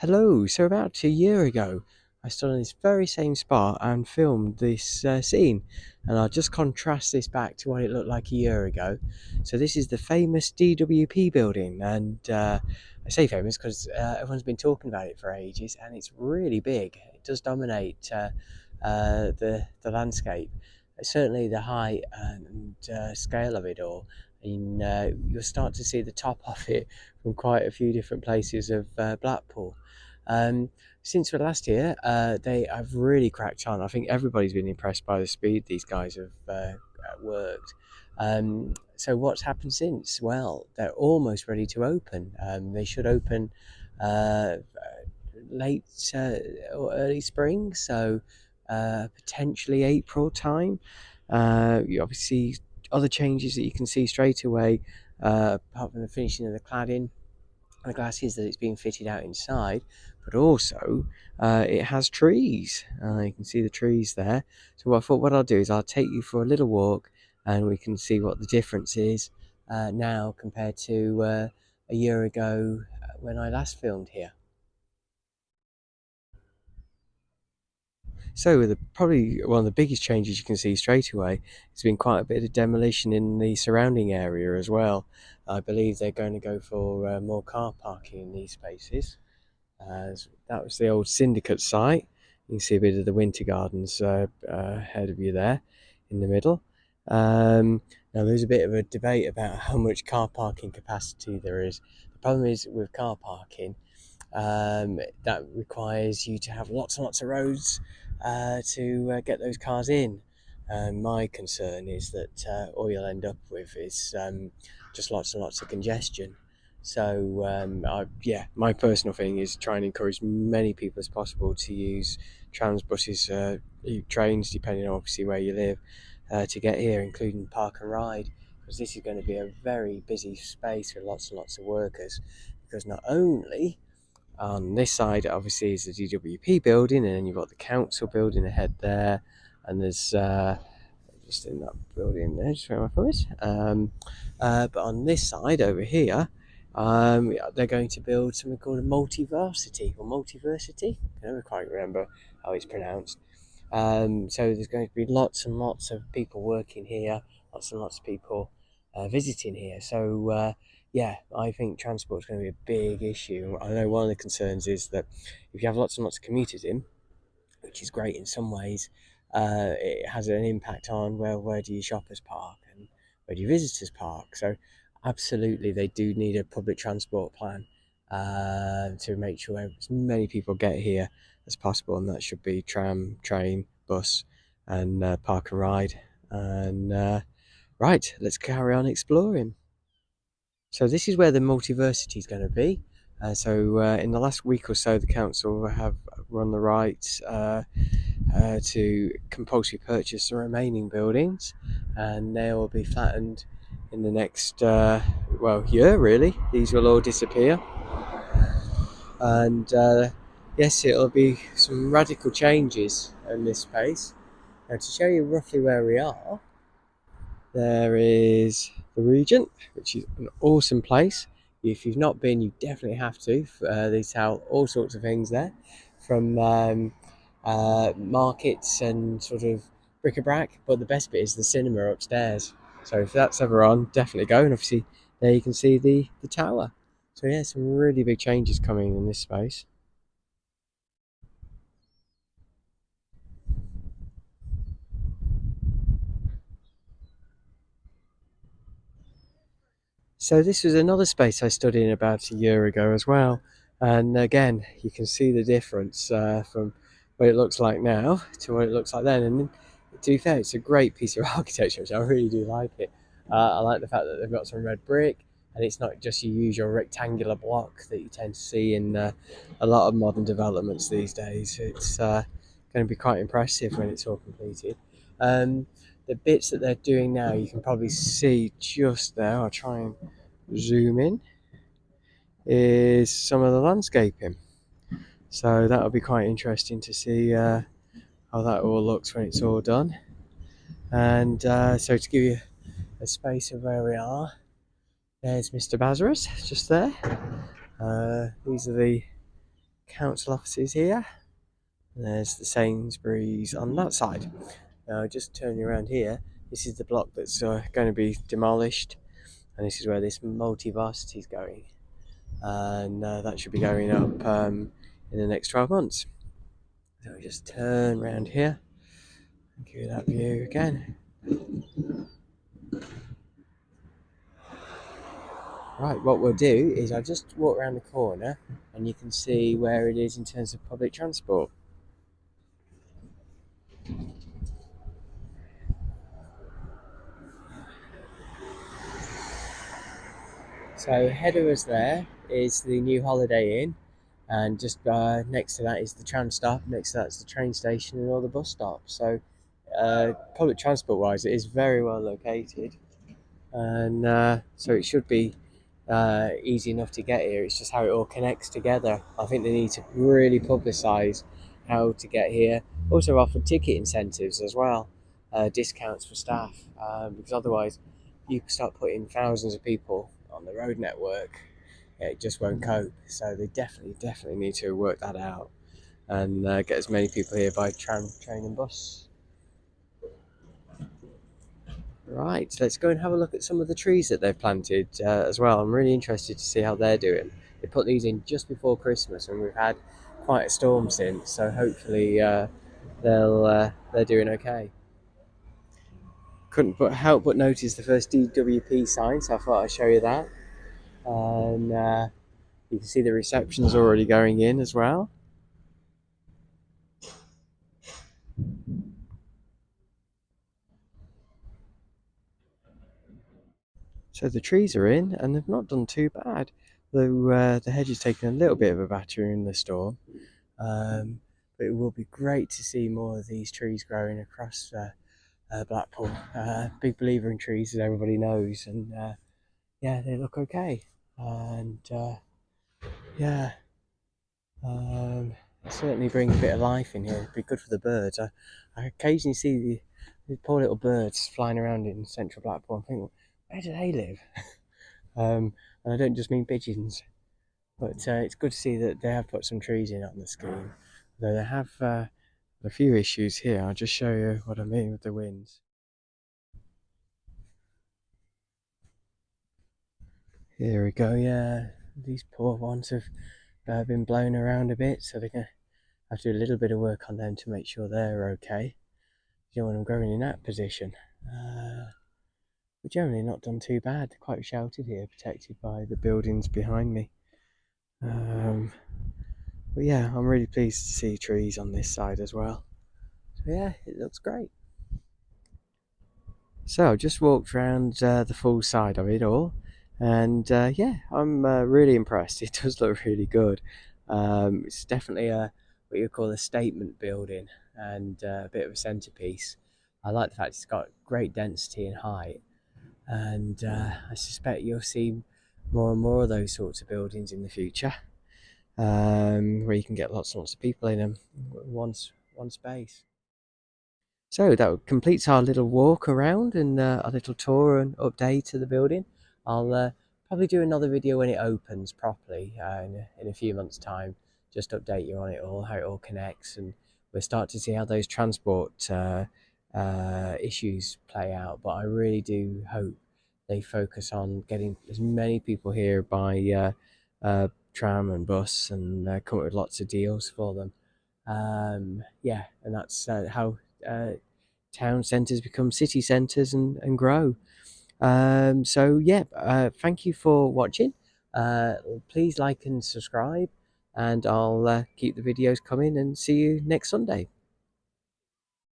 Hello, so about a year ago, I stood on this very same spot and filmed this scene, and I'll just contrast this back to what it looked like a year ago. So this is the famous DWP building, and I say famous because everyone's been talking about it for ages, and it's really big. It does dominate the landscape. Certainly the height and scale of it all. And you'll start to see the top of it from quite a few different places of Blackpool. Um, since last year, they have really cracked on. I think everybody's been impressed by the speed these guys have worked. So what's happened since? Well, they're almost ready to open. They should open uh, late or early spring, so potentially April time. You obviously other changes that you can see straight away, apart from the finishing of the cladding. The glass is that it's being fitted out inside, but also it has trees. You can see the trees there. So I thought what I'll do is I'll take you for a little walk, and we can see what the difference is now compared to a year ago when I last filmed here. So probably one of the biggest changes you can see straight away has been quite a bit of demolition in the surrounding area as well. I believe they're going to go for more car parking in these spaces. That was the old syndicate site. You can see a bit of the winter gardens ahead of you there in the middle. Now there's a bit of a debate about how much car parking capacity there is. The problem is with car parking, that requires you to have lots and lots of roads to get those cars in. My concern is that all you'll end up with is just lots and lots of congestion. So yeah, my personal thing is try and encourage many people as possible to use trams, buses, trains, depending on obviously where you live, to get here, including park and ride, because this is going to be a very busy space with lots and lots of workers. Because not only on this side, obviously, is the DWP building, and then you've got the council building ahead there, and there's just in that building there, just where my phone is. But on this side over here, they're going to build something called a multiversity or multiversity. I never quite remember how it's pronounced. So there's going to be lots and lots of people working here, lots and lots of people visiting here. So yeah, I think transport is going to be a big issue. I know one of the concerns is that if you have lots and lots of commuters in, which is great in some ways, it has an impact on, well, where do your shoppers park and where do your visitors park? So absolutely, they do need a public transport plan to make sure as many people get here as possible, and that should be tram, train, bus, and park and ride. And right, let's carry on exploring. So this is where the multiversity is going to be. In the last week or so, the council have run the rights to compulsory purchase the remaining buildings, and they will be flattened in the next year. Really, these will all disappear, and yes, it'll be some radical changes in this space. Now, to show you roughly where we are, there is the Regent, which is an awesome place. If you've not been, you definitely have to. They sell all sorts of things there, from markets and sort of bric-a-brac. But the best bit is the cinema upstairs. So if that's ever on, definitely go. And obviously, there you can see the tower. So yeah, some really big changes coming in this space. So this was another space I studied in about a year ago as well, and again you can see the difference from what it looks like now to what it looks like then. And to be fair, it's a great piece of architecture, which I really do like it. I like the fact that they've got some red brick, and it's not just your usual rectangular block that you tend to see in a lot of modern developments these days. It's going to be quite impressive when it's all completed. Um, the bits that they're doing now, you can probably see just there. I'll try and zoom in. Is some of the landscaping. So that'll be quite interesting to see how that all looks when it's all done. And so to give you a space of where we are, there's Mr. Bazarus just there. These are the council offices here. And there's the Sainsbury's on that side. Now just turning around here, this is the block that's going to be demolished, and this is where this multi-varsity is going, and that should be going up in the next 12 months. So we just turn around here and give you that view again. Right, what we'll do is I'll just walk around the corner and you can see where it is in terms of public transport. So ahead of us there is the new Holiday Inn, and just next to that is the tram stop, next to that's the train station and all the bus stops. So public transport wise it is very well located, and so it should be easy enough to get here. It's just how it all connects together. I think they need to really publicise how to get here. Also offer ticket incentives as well, discounts for staff, because otherwise you start putting thousands of people on the road network, it just won't cope. So they definitely need to work that out and get as many people here by tram, train and bus. Right, so let's go and have a look at some of the trees that they've planted as well. I'm really interested to see how they're doing. They put these in just before Christmas, and we've had quite a storm since, so hopefully they're doing okay. Couldn't help but notice the first DWP sign, so I thought I'd show you that. And you can see the reception's already going in as well. So the trees are in, and they've not done too bad, though the hedge has taken a little bit of a battering in the storm. But it will be great to see more of these trees growing across Blackpool. Big believer in trees, as everybody knows, and yeah, they look okay. And yeah, certainly bring a bit of life in here. It'd be good for the birds. I occasionally see the poor little birds flying around in central Blackpool and think, where do they live? And I don't just mean pigeons, but it's good to see that they have put some trees in on the scheme. Though they have a few issues here. I'll just show you what I mean with the winds. Here we go. Yeah, these poor ones have been blown around a bit, so they're going to have to do a little bit of work on them to make sure they're okay. You don't want them growing in that position. But generally not done too bad. Quite sheltered here, protected by the buildings behind me. But yeah, I'm really pleased to see trees on this side as well. So yeah, it looks great. So I just walked around the full side of it all, and yeah, I'm really impressed. It does look really good. It's definitely what you call a statement building, and a bit of a centerpiece. I like the fact it's got great density and height, and I suspect you'll see more and more of those sorts of buildings in the future, where you can get lots and lots of people in them one space. So that completes our little walk around and our little tour and update to the building. I'll probably do another video when it opens properly in a few months' time, just update you on it all, how it all connects, and we'll start to see how those transport issues play out. But I really do hope they focus on getting as many people here by tram and bus, and come up with lots of deals for them. Yeah, and that's how town centres become city centres and grow. So yeah, thank you for watching. Please like and subscribe, and I'll keep the videos coming and see you next Sunday.